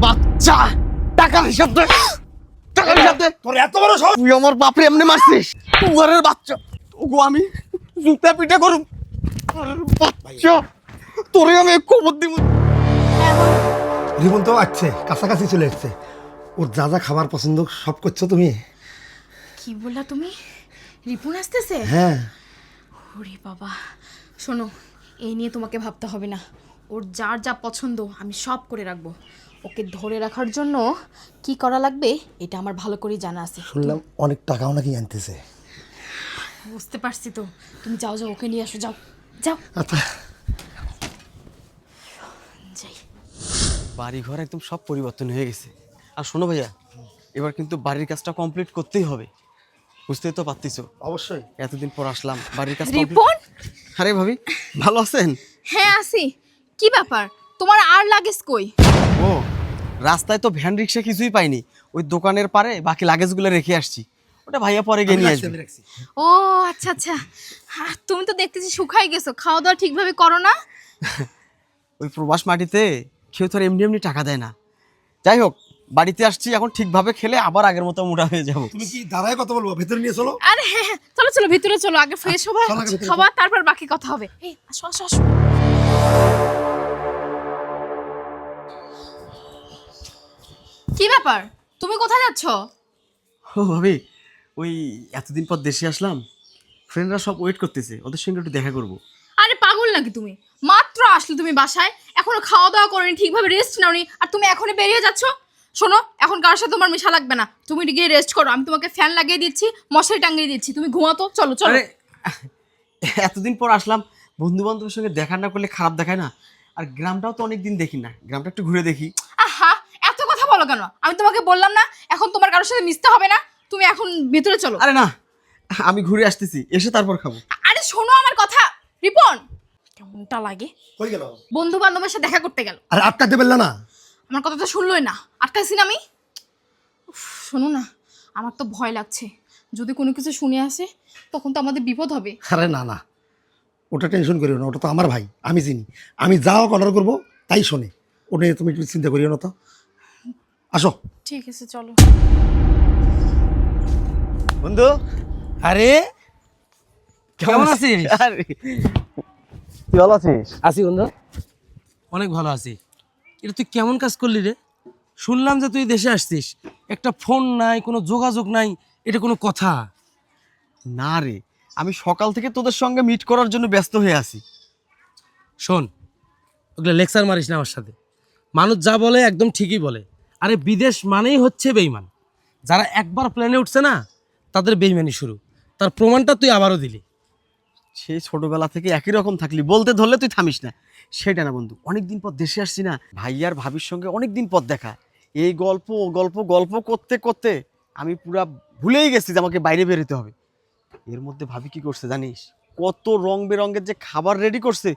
বাচ্চা, টাকার হিসাব দে, টাকার হিসাব দে। তোর এত বড় সাহস! তুই আমার বাপরে এমনি মারছিস? ঘরের বাচ্চা, ওগো আমি জুতা পিটা করুম। বাচ্চা, তোরে আমি কবর দিব। রিপন তো আসছে, কাছাকাছি চলে এসছে। ওর যা যা খাবার পছন্দ সব করছো তুমি। কি বললা তুমি? রিপন আসতেছে? হ্যাঁ। ওরে বাবা, শোনো, এই নিয়ে তোমাকে ভাবতে হবে না। ওর যার যা পছন্দ আমি সব করে রাখবো। ওকে ধরে রাখার জন্য কি করা লাগবে এটা আমার ভালো করেই জানা আছে। শুনলাম অনেক টাকাও নাকি আনতেছে। বুঝতে পারছি তো। তুমি যাও যাও, ওকে নিয়ে আসো, যাও যাও। আচ্ছা। যাই। বাড়ি ঘর একদম সব পরিবর্তন হয়ে গেছে। আর শোনো ভাইয়া, এবার কিন্তু বাড়ির কাজটা কমপ্লিট করতেই হবে, বুঝতেই তো পারতিছো। অবশ্যই। এতদিন পর আসলাম, বাড়ির কাজ রিপন? আরে ভাবি, ভালো আছেন? হ্যাঁ আছি। কি ব্যাপার, তোমার আর লাগেজ কই? ও, রাস্তায় তো ভ্যান রিক্সা কিছুই পাইনি, ওই দোকানের পারে বাকি লাগেজগুলো রেখে আসছি। ওটা ভাইয়া পরে গিয়ে নিয়ে আসবে। ও আচ্ছা আচ্ছা, তুমি তো দেখতেছি শুকাই গেছো, খাওয়া দাওয়া ঠিকভাবে করো না। ওই প্রবাস মাটিতে কেউ তো আর এমনি এমনি টাকা দেয় না। যাই হোক, বাড়িতে আসছি, এখন ঠিকভাবে খেলে আবার আগের মতো মোটা হয়ে যাবো। তুমি কি দাঁড়ায় কথা বলবো? ভেতরে নিয়ে চলো। আরে হ্যাঁ হ্যাঁ, চলো চলো ভিতরে চলো, আগে ফ্রেশ হবা, চলো আগে ভিতরে খাবা, তারপর বাকি কথা হবে। এই আসো আসো আসো। কি ব্যাপার, তুমি কোথায় যাচ্ছ? ও ভাবি, ওই এতদিন পর দেশে আসলাম, ফ্রেন্ডরা সব ওয়েট করতেছে, ওদের সঙ্গে একটু দেখা করবো। আরে পাগল নাকি তুমি? মাত্র আসলে তুমি বাসায়, এখনো খাওয়া দাওয়া করোনি, ঠিকভাবে রেস্ট নাওনি, আর তুমি এখনই বেরিয়ে যাচ্ছ? শোনো, এখন কারোর সাথে তোমার মেশা লাগবে না, তুমি গিয়ে রেস্ট করো। আমি তোমাকে ফ্যান লাগিয়ে দিচ্ছি, মশারি টাঙিয়ে দিচ্ছি, তুমি ঘুমাতো। চলো চলো। আরে এতদিন পর আসলাম, বন্ধু বান্ধবের সঙ্গে দেখা না করলে খারাপ দেখায় না? আর গ্রামটাও তো অনেকদিন দেখি না, গ্রামটা একটু ঘুরে দেখি। আহা, এত কথা বলো কেন? আমি তোমাকে বললাম না এখন তোমার কারোর সাথে মিশতে হবে না, তুমি এখন ভিতরে চলো। আরে না, আমি ঘুরে আসতেছি, এসে তারপর খাবো। আরে শোনো আমার কথা। রিপন, কেমনটা লাগে? কই গেল? বন্ধু বান্ধবের সাথে দেখা করতে গেল। আর আটকাতে পারলে না? আমার কথা তো শুনলোই না, আটকাইছি না আমি। উফ, শোনো না, আমার তো ভয় লাগছে, যদি কোনো কিছু শুনে আসে তখন তো আমাদের বিপদ হবে। আরে না না, ওটা টেনশন করিও না, ওটা তো আমার ভাই, আমি চিনি। আমি যা অর্ডার করবো তাই শোনে। ওটা নিয়ে তুমি একটু চিন্তা করিও না তো। আসো। ঠিক আছে চলো। বন্ধু, আরে কেমন আছিস? আরে, তুই ভালো আছিস? আছি বন্ধু, অনেক ভালো আছি। এটা তুই কেমন কাজ করলি রে? শুনলাম যে তুই দেশে আসছিস, একটা ফোন নাই, কোনো যোগাযোগ নাই, এটা কোনো কথা? না রে, আমি সকাল থেকে তোদের সঙ্গে মিট করার জন্য ব্যস্ত হয়ে আছি। শোন, ওগুলো লেকচার মারিস না আমার সাথে। মানুষ যা বলে একদম ঠিকই বলে। আরে বিদেশ মানেই হচ্ছে বেইমান। যারা একবার প্লেনে উঠছে না, তাদের বেইমানি শুরু। তার প্রমাণটা তুই আবারও দিলি। সেই ছোটবেলা থেকে একই রকম থাকলি, বলতে ধরলে তুই থামিস না। সেটা না বন্ধু, অনেকদিন পর দেশে আসছি না, ভাই আর ভাবির সঙ্গে অনেকদিন পর দেখা। এই গল্প গল্প গল্প করতে করতে আমি পুরা ভুলেই গেছি যে আমাকে বাইরে বেরোতে হবে। এর মধ্যে ভাবি কি করছে জানিস? কত রং বেরঙের যে খাবার রেডি করছে,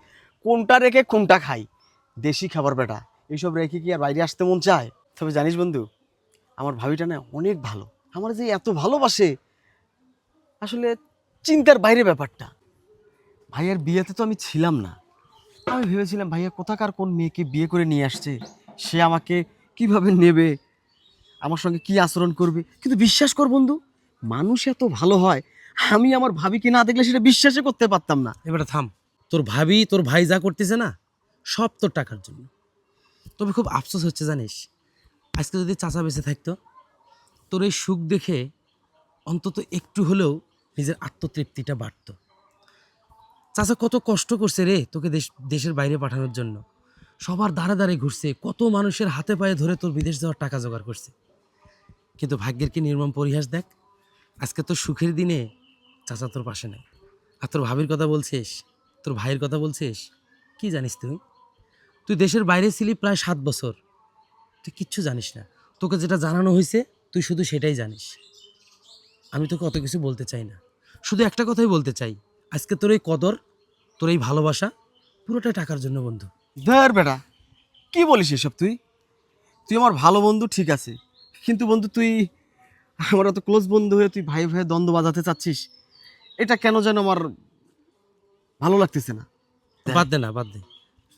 কোনটা রেখে কোনটা খাই। দেশি খাবার বেটা, এইসব রেখে কি আর বাইরে আসতে মন চায়? তবে জানিস বন্ধু, আমার ভাবিটা না অনেক ভালো, আমার যে এত ভালোবাসে, আসলে চিন্তার বাইরে ব্যাপারটা। ভাইয়ার বিয়েতে তো আমি ছিলাম না, আমি ভেবেছিলাম ভাইয়া কোথাকার কোন মেয়েকে বিয়ে করে নিয়ে আসছে, সে আমাকে কিভাবে নেবে, আমার সঙ্গে কি আচরণ করবে। কিন্তু বিশ্বাস কর বন্ধু, মানুষ এত ভালো হয়, আমি আমার ভাবিকে না দেখলে সেটা বিশ্বাসই করতে পারতাম না। এবারে থাম। তোর ভাবি, তোর ভাই যা করতেছে না, সব তোর টাকার জন্য। তবে খুব আফসোস হচ্ছে জানিস, আজকে যদি চাচা বেঁচে থাকতো, তোর এই সুখ দেখে অন্তত একটু হলেও নিজের আত্মতৃপ্তিটা বাড়তো। চাচা কত কষ্ট করছে রে তোকে দেশের বাইরে পাঠানোর জন্য। সবার দ্বারে দ্বারে ঘুরছে, কত মানুষের হাতে পায়ে ধরে তোর বিদেশ যাওয়ার টাকা জোগাড় করছে। কিন্তু ভাগ্যের কি নির্মম পরিহাস দেখ, আজকে তোর সুখের দিনে চাচা তোর পাশে নেই। আর তোর ভাবির কথা বলছিস, তোর ভাইয়ের কথা বলছিস, কি জানিস তুই? তুই দেশের বাইরে ছিলি প্রায় 7 বছর, তুই কিচ্ছু জানিস না। তোকে যেটা জানানো হয়েছে তুই শুধু সেটাই জানিস। আমি তোকে অত কিছু বলতে চাই না, শুধু একটা কথাই বলতে চাই, আজকে তোর এই কদর, তোর এই ভালোবাসা পুরোটাই টাকার জন্য বন্ধু। ধর বেটা, কি বলিস এসব? তুই তুই আমার ভালো বন্ধু ঠিক আছে, কিন্তু বন্ধু তুই আমার অত ক্লোজ বন্ধু হয়ে তুই ভাই ভাইয়ের দ্বন্দ্ব বাজাতে চাচ্ছিস, এটা কেন যেন আমার ভালো লাগতেছে না। বাদ দে না, বাদ দে।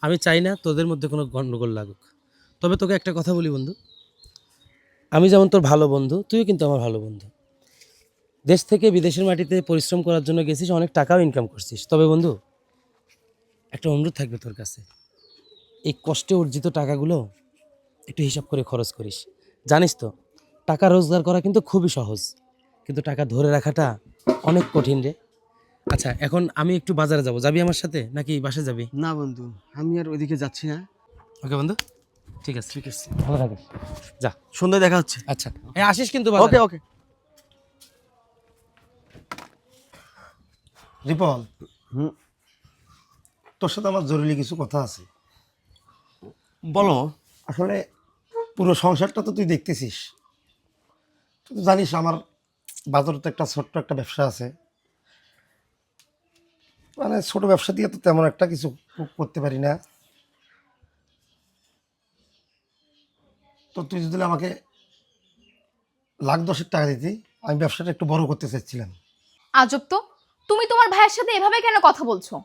আমি চাই না তোদের মধ্যে কোনো গণ্ডগোল লাগুক। তবে তোকে একটা কথা বলি বন্ধু, আমি যেমন তোর ভালো বন্ধু, তুইও কিন্তু আমার ভালো বন্ধু। দেশ থেকে বিদেশের মাটিতে পরিশ্রম করার জন্য গেছিস, অনেক টাকাও ইনকাম করছিস। তবে বন্ধু, একটা অনুরোধ থাকবে তোর কাছে, এই কষ্টে অর্জিত টাকাগুলো একটু হিসাব করে খরচ করিস। জানিস তো, টাকা রোজগার করা কিন্তু খুবই সহজ, কিন্তু টাকা ধরে রাখাটা অনেক কঠিন রে। আচ্ছা, এখন আমি একটু বাজারে যাব, যাবি আমার সাথে নাকি বাসায় যাবি? না বন্ধু, আমি আর ওইদিকে যাচ্ছি না। ওকে বন্ধু, ঠিক আছে, ঠিক আছে, ভালো থাকিস, যা। সন্ধ্যায় দেখা হচ্ছে। আচ্ছা, আসিস কিন্তু ওকে বাজারে। ওকে। রিপন, হুম, তোর সাথে আমার জরুরি কিছু কথা আছে। বলো। আসলে পুরো সংসারটা তো তুই দেখতেছিস, তুই তো জানিস আমার বাজারে তো একটা ছোট্ট একটা ব্যবসা আছে। মানে ছোট ব্যবসা দিয়ে তো তেমন একটা কিছু করতে পারি না। তো তুই যদি আমাকে 1,10,000 টাকা দিতি, আমি ব্যবসাটা একটু বড় করতে চাইছিলাম। আজব তো, তুমি তোমার ভাইয়ের সাথে এভাবে কেন কথা বলছো?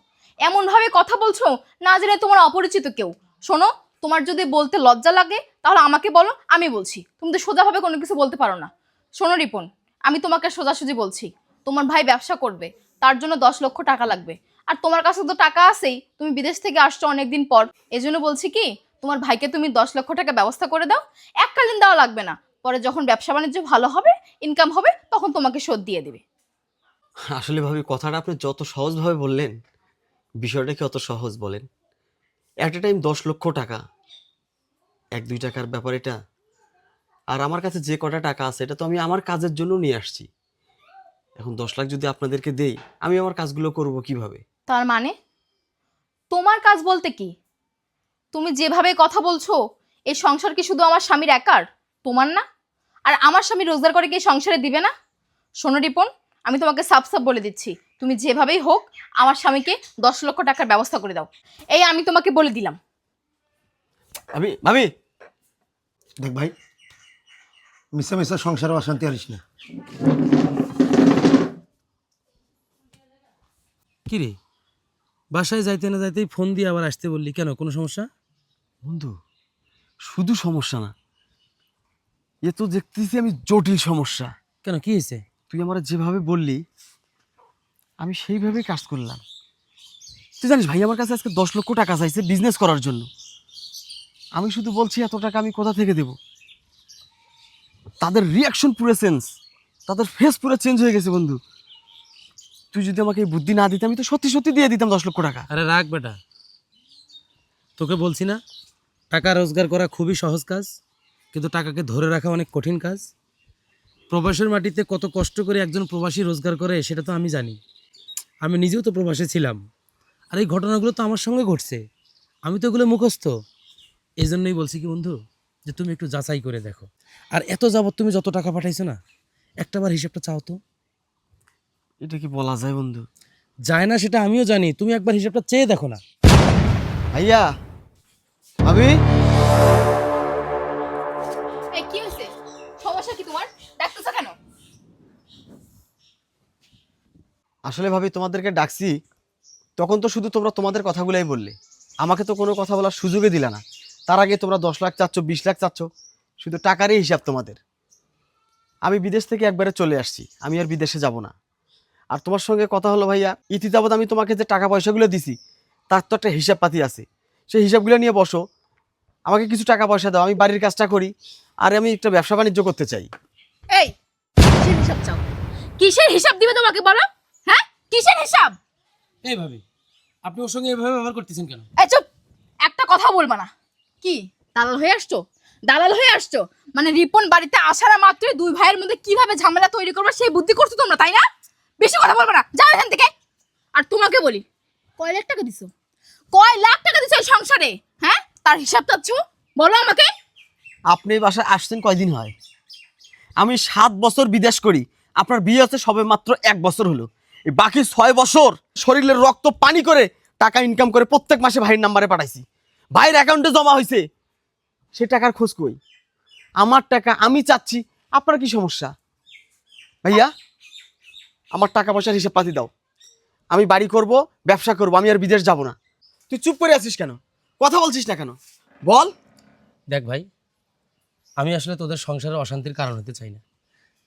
এমন ভাবে কথা বলছো না জেনে তোমার অপরিচিত কেউ। শোনো, তোমার যদি বলতে লজ্জা লাগে তাহলে আমাকে বলো, আমি বলছি। তুমি তো সোজাভাবে কোনো কিছু বলতে পারো না। শোনো রিপন, আমি তোমাকে সোজাসুজি বলছি, তোমার ভাই ব্যবসা করবে, তার জন্য 10 লক্ষ টাকা লাগবে। আর তোমার কাছে তো টাকা আছেই, তুমি বিদেশ থেকে আসছো অনেকদিন পর। এজন্য বলছি কি, তোমার ভাইকে তুমি 10 লক্ষ টাকা ব্যবস্থা করে দাও। এককালীন দেওয়া লাগবে না, পরে যখন ব্যবসা বাণিজ্য ভালো হবে, ইনকাম হবে, তখন তোমাকে শোধ দিয়ে দেবে। আসলে ভাবি, কথাটা আপনি যত সহজভাবে বললেন, বিষয়টা কি অত সহজ বলেন? এট এ টাইম 10 লক্ষ টাকা, 1-2 টাকার ব্যাপার এটা। আর আমার কাছে যে কটা টাকা আছে এটা তো আমি আমার কাজের জন্য নিয়ে আসছি। এখন 10 লাখ যদি আপনাদেরকে দেই, আমি আমার কাজগুলো করব কিভাবে? তার মানে তোমার কাজ বলতে কি? তুমি যেভাবে কথা বলছো, এই সংসার কি শুধু আমার স্বামীর একার, তোমার না? আর আমার স্বামী রোজগার করে কি এই সংসারে দিবে না? শোনো রিপন, আমি তোমাকে সাফ সাফ বলে দিচ্ছি, তুমি যেভাবেই হোক আমার স্বামীকে 10 লক্ষ টাকার ব্যবস্থা করে দাও। এই আমি তোমাকে বলে দিলাম। ভাবি ভাবি, দেখ ভাই, মিশা মিশা সংসারে অশান্তি আনিস না। কি রে, বাসায় যাইতে না যাইতেই ফোন দিয়ে আবার আসতে বললি কেন? কোনো সমস্যা? বন্ধু, শুধু সমস্যা না, এ তো দেখতেছি আমি জটিল সমস্যা। কেন, কি হয়েছে? তুই আমার যেভাবে বললি আমি সেইভাবেই কাজ করলাম। তুই জানিস ভাই, আমার কাছে আজকে 10 লক্ষ টাকা চাইছে বিজনেস করার জন্য। আমি শুধু বলছি এত টাকা আমি কোথা থেকে দেব। তাদের রিয়াকশন পুরো চেঞ্জ, তাদের ফেস পুরো চেঞ্জ হয়ে গেছে বন্ধু। তুই যদি আমাকে এই বুদ্ধি না দিতে, আমি তো সত্যি সত্যি দিয়ে দিতাম 10 লক্ষ টাকা। আরে রাখ বেটা, তোকে বলছি না, টাকা রোজগার করা খুবই সহজ কাজ, কিন্তু টাকাকে ধরে রাখা অনেক কঠিন কাজ। প্রবাসের মাটিতে কত কষ্ট করে একজন প্রবাসী রোজগার করে সেটা তো আমি জানি। আমি নিজেও তো প্রবাসে ছিলাম, আর এই ঘটনাগুলো তো আমার সঙ্গে ঘটছে, আমি তো এগুলো মুখস্থ। এই জন্যই বলছি কি বন্ধু, যে তুমি একটু যাচাই করে দেখো। আর এত যাবত তুমি যত টাকা পাঠাইছো না, একটাবার হিসাবটা চাও তো। এটা কি বলা যায় বন্ধু? যায় না সেটা আমিও জানি, তুমি একবার হিসাবটা চেয়ে দেখো না। ভাইয়া, ভাবি, এই কি হয়েছে? সমস্যা কি তোমার? ডাকতেছো কেন? আসলে ভাবি তোমাদেরকে ডাকছি, তখন তো শুধু তোমরা তোমাদের কথাগুলাই বললে, আমাকে তো কোনো কথা বলার সুযোগই দিলা না। তার আগে তোমরা 10 লাখ চাচ্ছ, 20 লাখ চাচ্ছ, শুধু টাকারই হিসাব তোমাদের। আমি বিদেশ থেকে একবারে চলে আসছি, আমি আর বিদেশে যাব না। আর তোমার সঙ্গে কথা হলো ভাইয়া, ইতিযাবৎ আমি তোমাকে যে টাকা পয়সাগুলো দিছি তার তো একটা হিসাব পাতি আছে, সেই হিসাবগুলো নিয়ে বসো। আমাকে কিছু টাকা পয়সা দাও, আমি বাড়ির কাজটা করি, আর আমি একটা ব্যবসা বাণিজ্য করতে চাই। এই কিসের হিসাব চাও? কিসের হিসাব দিবে তোমাকে বলো? হ্যাঁ, কিসের হিসাব? এই ভাবি, আপনি ওর সঙ্গে এভাবে ব্যবহার করতেছেন কেন? এই চুপ, একটা কথা বলবা না। কি দালাল হয়ে আসছো? দালাল হয়ে আসছো মানে রিপন বাড়িতে আসার মাত্রই দুই ভাইয়ের মধ্যে কিভাবে ঝামেলা তৈরি করবে সেই বুদ্ধি করছো তোমরা, তাই না? বেশি কথা বলবা না, যাও এখান থেকে। আর তোমাকে বলি, কয় লাখ টাকা দিছো? কয় লাখ টাকা দিছো এই সংসারে? হ্যাঁ, তার হিসাব চাচ্ছ? বলো আমাকে। আপনি এই বাসায় আসছেন কয়দিন হয়? আমি 7 বছর বিদেশ করি, আপনার বিয়ে হচ্ছে সবে মাত্র 1 বছর হলো। এই বাকি 6 বছর শরীরের রক্ত পানি করে টাকা ইনকাম করে প্রত্যেক মাসে ভাইয়ের নাম্বারে পাঠাইছি, ভাইয়ের অ্যাকাউন্টে জমা হয়েছে। সে টাকার খোঁজ কই? আমার টাকা আমি চাচ্ছি, আপনার কি সমস্যা? ভাইয়া, আমার টাকা পয়সার হিসাব পাতি দাও, আমি বাড়ি করব, ব্যবসা করব, আমি আর বিদেশ যাব না। তুই চুপ করে আছিস কেন? কথা বলছিস না কেন? বল। দেখ ভাই, আমি আসলে তোদের সংসারে অশান্তির কারণ হতে চাই না।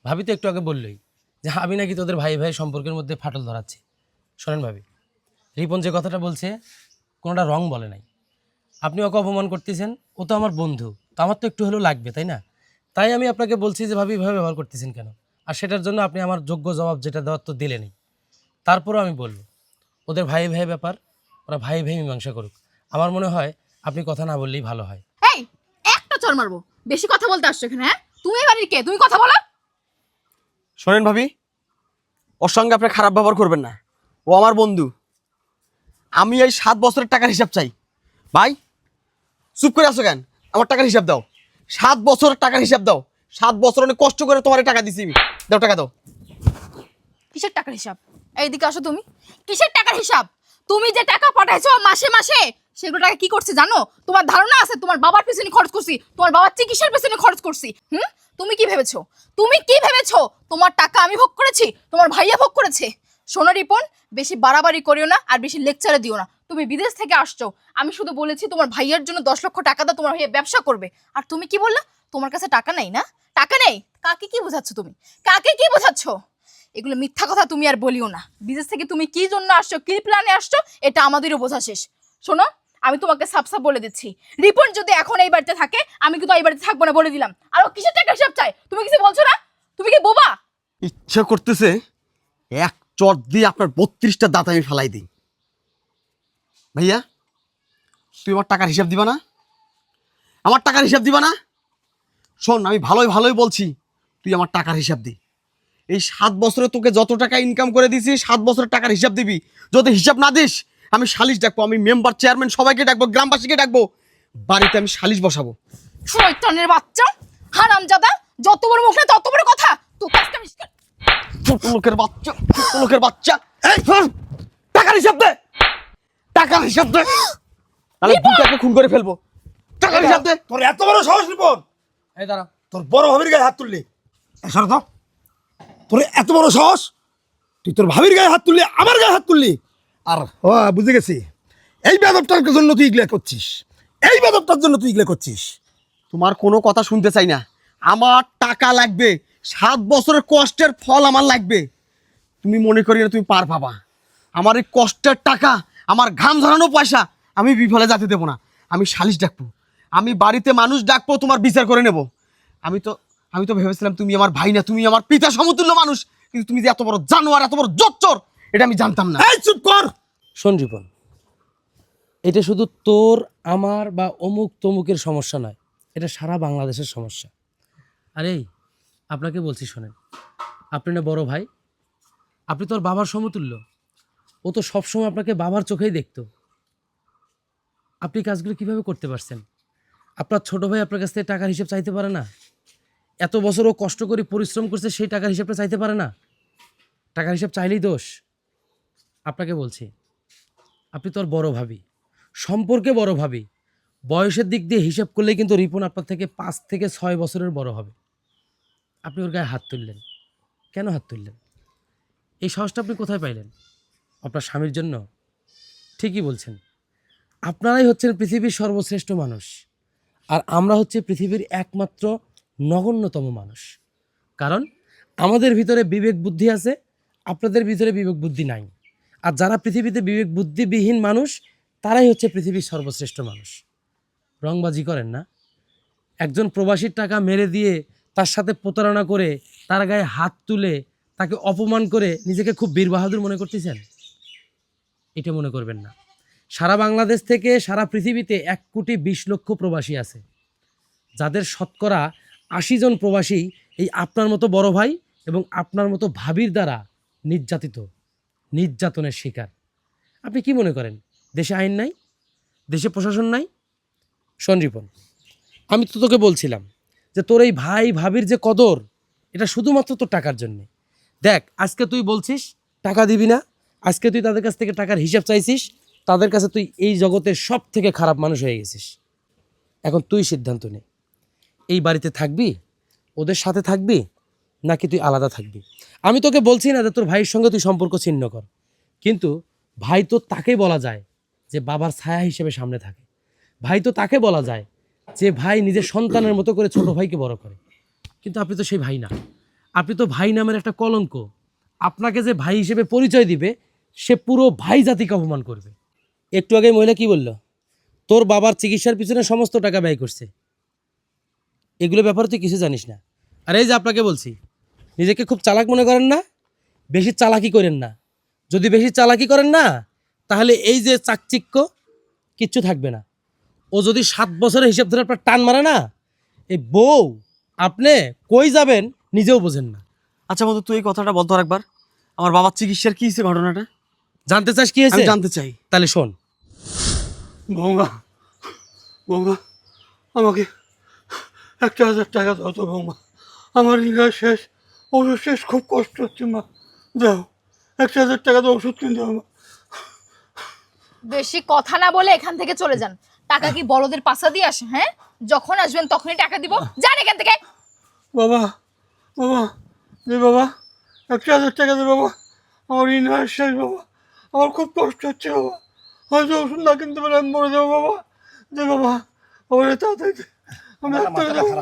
ভাবি তো একটু আগে বললই যে আমি নাকি তোদের ভাই ভাই সম্পর্কের মধ্যে ফাটল ধরাচ্ছি। শোনেন ভাবি, রিপন যে কথাটা বলছে কোনোটা রং বলে নাই। আপনি ওকে অপমান করতেছেন, ও তো আমার বন্ধু, তো আমার তো একটু হলেও লাগবে, তাই না? তাই আমি আপনাকে বলছি যে ভাবি এভাবে ব্যবহার করতেছেন কেন। আর সেটার জন্য আপনি আমার যোগ্য জবাব যেটা দেওয়ার তো দিলেনই। তারপরেও আমি বলবো ওদের ভাই ভাই ব্যাপার, ওরা ভাই ভাই মীমাংসা করুক। আমার মনে হয় আপনি কথা না বললেই ভালো হয়। এই, একটা চড় মারবো। বেশি কথা বলতে আসছো এখানে, হ্যাঁ? তুমি এই বাড়ির কে? তুমি কথা বলো। শোনেন ভাবি, ওর সঙ্গে আপনি খারাপ ব্যবহার করবেন না। ও আমার বন্ধু। আমি এই 7 বছরের টাকার হিসাব চাই। ভাই চুপ করে আছো কেন? আমার টাকার হিসাব দাও। 7 বছরের টাকার হিসাব দাও। 7 বছর অনেক কষ্ট করে তোমার টাকা দিছি আমি। দাও, টাকা দাও। কিসের টাকার হিসাব? এইদিকে আসো তুমি। কিসের টাকার হিসাব? তুমি যে টাকা পাঠাইছো মাসে মাসে, সেগুলো টাকা কি করছে জানো? তোমার ধারণা আছে? তোমার বাবার পিছনে খরচ করছি, তোমার বাবার চিকিৎসার পিছনে খরচ করছি। তুমি কি ভেবেছো? তুমি কি ভেবেছো তোমার টাকা আমি ভোগ করেছি, তোমার ভাইয়া ভোগ করেছে? শোনো রিপন, বেশি বাড়াবাড়ি করিও না আর বেশি লেকচারে দিও না। তুমি বিদেশ থেকে আসছো, আমি শুধু বলেছি তোমার ভাইয়ের জন্য 10 লক্ষ টাকা দাও, তোমার ভাইয়া ব্যবসা করবে। আর তুমি কি বললা? তোমার কাছে টাকা নেই না? টাকা নেই? কাকে কি বোঝাচ্ছ তুমি? কাকে কি বোঝাচ্ছ? এগুলো মিথ্যা কথা তুমি আর বলিও না। বিদেশ থেকে তুমি কি জন্য আসছো, কি প্ল্যানে আসছো, এটা আমাদেরও বোঝা শেষ। শোনো, আমি তোমাকে সাফ সাফ বলে দিচ্ছি, রিপন যদি এখন এই বাড়িতে থাকে, আমি কিন্তু এই বাড়িতে থাকবো না, বলে দিলাম। আর ও কিসের টাকা হিসাব চাই? তুমি কিছু বলছো না? তুমি কি বোবা? ইচ্ছা করতেছে এক চট দিয়ে আপনার 32টা দাঁত আমি ফেলাই দিই। ভাইয়া, তুই আমার টাকার হিসাব দিবা না? আমার টাকার হিসাব দিবা না? শোন, আমি ভালোই ভালোই বলছি, তুই আমার টাকার হিসাব দি। এই 7 বছরে তোকে যত টাকা ইনকাম করে দিছি, 7 বছরের টাকার হিসাব দিবি। যদি হিসাব না দিস, আমি সালিশ ডাকবো, আমি মেম্বার চেয়ারম্যান সবাইকে ডাকবো, গ্রামবাসীকে ডাকবো, বাড়িতে আমি সালিশ বসাবো। শয়তানের বাচ্চা, হারামজাদা, যত বড় মুখ না তত বড় কথা। তো কাজটা ছোট লোকের বাচ্চা, ছোট লোকের বাচ্চা। এই শোন, টাকার হিসাব দে, টাকার হিসাব দে, তাহলে দুটাকে খুন করে ফেলবো। টাকার হিসাব দে। তোর এত বড় সাহস রিপন, এই দাঁড়া, তোর বড় ভাবির গায়ে হাত তুললি? সর তো। তোর এত বড় সাহস, তুই তোর ভাবির গায়ে হাত তুললি, আমার গায়ে হাত তুললি। আর ও বুঝে গেছি, এই বেদবটার জন্য তুই ইগলা করছিস, এই বেদবটার জন্য তুই ইগলা করছিস। তোমার কোনো কথা শুনতে চাই না। আমার টাকা লাগবে, 7 বছরের কষ্টের ফল আমার লাগবে। তুমি মনে করি না তুমি পার পাবা? আমার এই কষ্টের টাকা, আমার ঘাম ঝরানো পয়সা আমি বিফলে যেতে দেবো না। আমি সালিশ ডাকবো, আমি বাড়িতে মানুষ ডাকবো, তোমার বিচার করে নেব। আমি তো ভেবেছিলাম তুমি আমার ভাই না, তুমি আমার পিতা সমতুল্য মানুষ। কিন্তু তুমি যে এত বড় জানোয়ার, এত বড় জোচ্চোর, এটা আমি জানতাম না। এই চুপ কর। শোন রিপন, এটা শুধু তোর আমার বা অমুক তমুকের সমস্যা নয়, এটা সারা বাংলাদেশের সমস্যা। আরে আপনাকে বলছি শোনেন, আপনি না বড় ভাই, আপনি তোর বাবার সমতুল্য। ও তো সবসময় আপনাকে বাবার চোখেই দেখতো। আপনি কাজগুলো কিভাবে করতে পারছেন? আপনার ছোট ভাই আপনার কাছ থেকে টাকার হিসাব চাইতে পারে না? এত বছর ও কষ্ট করে পরিশ্রম করছে, সেই টাকার হিসাবটা চাইতে পারে না? টাকার হিসাব চাইলেই দোষ? আপনাকে বলছি, আপনি তো আর বড় ভাবি, সম্পর্কে বড় ভাবি, বয়সের দিক দিয়ে হিসাব করলে কিন্তু রিপন আপনার থেকে 5 থেকে 6 বছরের বড় হবে। আপনি ওর গায়ে হাত তুললেন কেন? হাত তুললেন, এই সাহসটা আপনি কোথায় পাইলেন? আপনার স্বামীর জন্য? ঠিকই বলছেন, আপনারাই হচ্ছেন পৃথিবীর সর্বশ্রেষ্ঠ মানুষ, আর আমরা হচ্ছে পৃথিবীর একমাত্র নগণ্যতম মানুষ। কারণ আমাদের ভিতরে বিবেক বুদ্ধি আছে, আপনাদের ভিতরে বিবেক বুদ্ধি নাই। আর যারা পৃথিবীতে বিবেক বুদ্ধিবিহীন মানুষ, তারাই হচ্ছে পৃথিবীর সর্বশ্রেষ্ঠ মানুষ। রংবাজি করেন না। একজন প্রবাসীর টাকা মেরে দিয়ে, তার সাথে প্রতারণা করে, তার গায়ে হাত তুলে, তাকে অপমান করে নিজেকে খুব বীর বাহাদুর মনে করতেছেন? এটা মনে করবেন না। সারা বাংলাদেশ থেকে সারা পৃথিবীতে 1,20,00,000 প্রবাসী আছে, যাদের শতকরা 80 জন প্রবাসী এই আপনার মতো বড় ভাই এবং আপনার মতো ভাবির দ্বারা নির্যাতনের শিকার। আপনি কি মনে করেন দেশে আইন নাই, দেশে প্রশাসন নাই? শোন রিপন, আমি তো তোকে বলছিলাম যে তোর এই ভাই ভাবির যে কদর, এটা শুধুমাত্র তোর টাকার জন্যে। দেখ, আজকে তুই বলছিস টাকা দিবি না, আজকে তুই তাদের কাছ থেকে টাকার হিসাব চাইছিস, তাদের কাছে তুই এই জগতের সব থেকে খারাপ মানুষ হয়ে গেছিস। এখন তুই সিদ্ধান্ত নে, এই বাড়িতে থাকবি, ওদের সাথে থাকবি, নাকি তুই আলাদা থাকবি। আমি তোকে বলছি না যে তোর ভাইয়ের সঙ্গে তুই সম্পর্ক ছিন্ন কর, কিন্তু ভাই তো তাকে বলা যায় যে বাবার ছায়া হিসেবে সামনে থাকে। ভাই তো তাকে বলা যায় যে ভাই নিজের সন্তানের মতো করে ছোট ভাইকে বড় করে, কিন্তু আপনি তো সেই ভাই না। আপনি তো ভাই নামের একটা কলঙ্ক। আপনাকে যে ভাই হিসেবে পরিচয় দিবে সে পুরো ভাই জাতিকে অপমান করবে। একটু আগে মহিলা কি বলল, তোর বাবার চিকিৎসার পিছনে সমস্ত টাকা ব্যয় করছে। এগুলো ব্যাপারে তুই কিছু জানিস না। আর এই যে আপনাকে বলছি, নিজেকে খুব চালাক মনে করেন না, বেশি চালাকি করেন না। যদি বেশি চালাকি করেন না, তাহলে এই যে চাকচিক্য কিচ্ছু থাকবে না। ও যদি 7 বছরের হিসাব ধরে আপনার টান মারে না, এই বউ আপনি কই যাবেন নিজেও বোঝেন না। আচ্ছা বন্ধু, তুই এই কথাটা বলতো একবার। আমার বাবার চিকিৎসার কি হয়েছে ঘটনাটা? জানতে চাস কি হয়েছে? আমি জানতে চাই। তাহলে শোন। বৌমা, বৌমা, আমাকে 1,000 টাকা দাও তো বৌমা। আমার ঋণ শেষ, ওষুধ শেষ, খুব কষ্ট হচ্ছে মা। দাও 1,000 টাকা দাও, ওষুধ কিনতে হবে। বেশি কথা না বলে এখান থেকে চলে যান। টাকা কি বড়দের পাশা দিয়ে আসে? হ্যাঁ, যখন আসবেন তখনই টাকা দিব। যান এখান থেকে। বাবা, বাবা, দে বাবা, 1,000 টাকা দে বাবা। আমার ঋণ শেষ বাবা, আমার খুব কষ্ট হচ্ছে বাবা। হয়তো ওষুধ না কিনতে পারলে আমি মরে যাবো বাবা। দে বাবা, বাবা রে তাড়াতাড়ি দে। আমি 1 টাকা দেবো।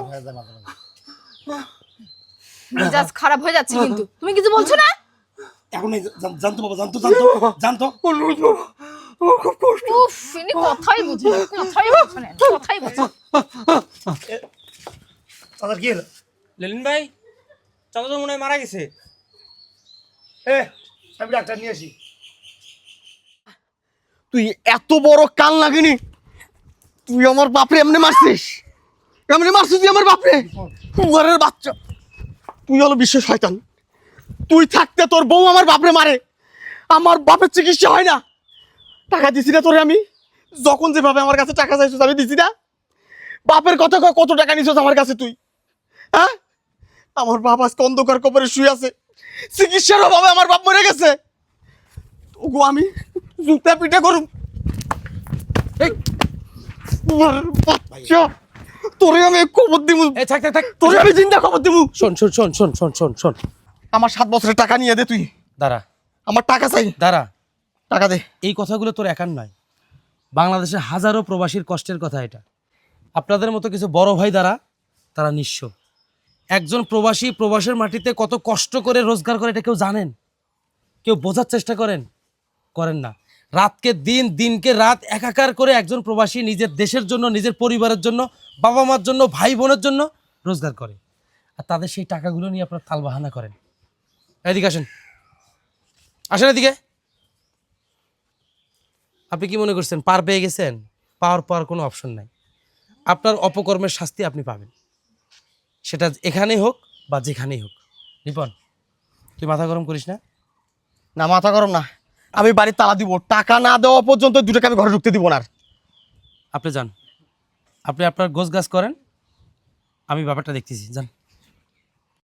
মেজাজ খারাপ হয়ে যাচ্ছে কিন্তু। তুমি কিছু বলছো না? এখন জানতো বাবা, জানতো অনুরোধ বাবা, আমার খুব কষ্ট। উফ, ইনি কথাই বুঝে না, কথাই বুঝে না, কথাই বুঝে না। তাদের কি হলো? লেলিন ভাই, চাচা তো মনে হয় মারা গেছে। আমি ডাক্তার নিয়ে আসি। তুই এত বড় কান লাগেনি, তুই আমার বাপরে এমনি মারছিস, এমনি মারছিস তুই আমার বাপরে। ঘরের বাচ্চা, তুই হলো বিশ্ব শয়তান। তুই থাকতে তোর বউ আমার বাপরে মারে, আমার বাপের চিকিৎসা হয় না। টাকা দিছি না তোরে আমি, যখন যেভাবে আমার কাছে টাকা চাইছিস আমি দিছি না। বাপের কথা কয়, কত টাকা নিছিস আমার কাছে তুই? হ্যাঁ, আমার বাপ আজকে অন্ধকার কবরে শুয়ে আছে, চিকিৎসার অভাবে আমার বাপ মরে গেছে। তবু আমি জুতা পিঠা করুম। এই ঘরের বাচ্চা, তোরে আমি খবর দিব, এই থাক থাক থাক, তোরে আমি জিন্দা খবর দিব। শোন শোন শোন শোন শোন শোন শোন। আমার 7 বছরের টাকা নিয়ে দে তুই। দাঁড়া আমার টাকা চাই, দাঁড়া। টাকা দে। এই কথাগুলো তোর একার নয়, বাংলাদেশে হাজারো প্রবাসীর কষ্টের কথা এটা। আপনাদের মতো কিছু বড় ভাই দ্বারা তারা নিঃস্ব। একজন প্রবাসী প্রবাসের মাটিতে কত কষ্ট করে রোজগার করে এটা কেউ জানেন? কেউ বোঝার চেষ্টা করেন না। রাতকে দিন, দিনকে রাত একাকার করে একজন প্রবাসী নিজের দেশের জন্য, নিজের পরিবারের জন্য, বাবা মার জন্য, ভাই বোনের জন্য রোজগার করে। আর তাদের সেই টাকাগুলো নিয়ে আপনারা তালবাহানা করেন। এদিকে আসেন, আসেন এদিকে। আপনি কি মনে করছেন পার পেয়ে গেছেন? পাওয়ার কোনো অপশন নাই। আপনার অপকর্মের শাস্তি আপনি পাবেন, সেটা এখানেই হোক বা যেখানেই হোক। রিপন, তুই মাথা গরম করিস না। না মাথা গরম না, আমি বাড়ির তালা দিব। টাকা না দেওয়া পর্যন্ত দুটোকে আমি ঘরে ঢুকতে দিব না। আর আপনি যান, আপনি আপনার গোছ গাছ করেন, আমি ব্যাপারটা দেখতেছি, যান।